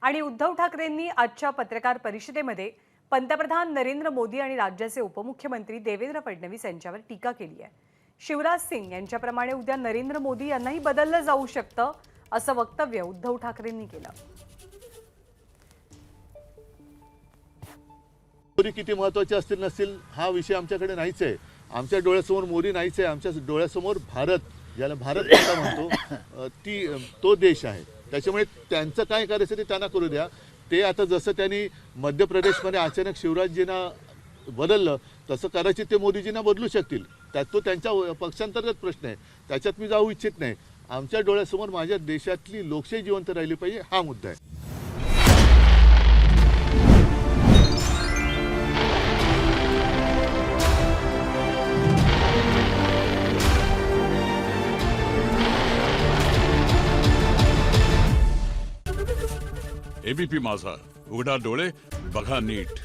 आणि उद्धव ठाकरेंनी आजच्या पत्रकार परिषदेमध्ये पंतप्रधान नरेंद्र मोदी आणि राज्याचे उपमुख्यमंत्री देवेंद्र फडणवीस यांच्यावर टीका केली आहे। शिवराज सिंग यांच्याप्रमाणे उद्या नरेंद्र मोदी यांनाही बदललं जाऊ शकतं असं वक्तव्य उद्धव ठाकरेंनी केलं। मोदी किती महत्त्वाचे असतील नसतील हा विषय आमच्याकडे नाहीच आहे। आमच्या डोळ्यासमोर मोदी नाहीच आहे, आमच्या डोळ्यासमोर भारत, ज्याला भारत माता म्हणतो तो देश आहे। त्याच्यामुळे त्यांचं काय करायचं ते त्यांना करू द्या। ते आता जसं त्यांनी मध्य प्रदेशमध्ये अचानक शिवराजजींना बदललं तसं कदाचित ते मोदीजींना बदलू शकतील। तो त्यांच्या पक्षांतर्गत प्रश्न आहे, त्याच्यात मी जाऊ इच्छित नाही। आमच्या डोळ्यासमोर माझ्या देशातली लोकशाही जिवंत राहिली पाहिजे हा मुद्दा आहे। एबीपी माझा, उघडा डोळे बघा नीट।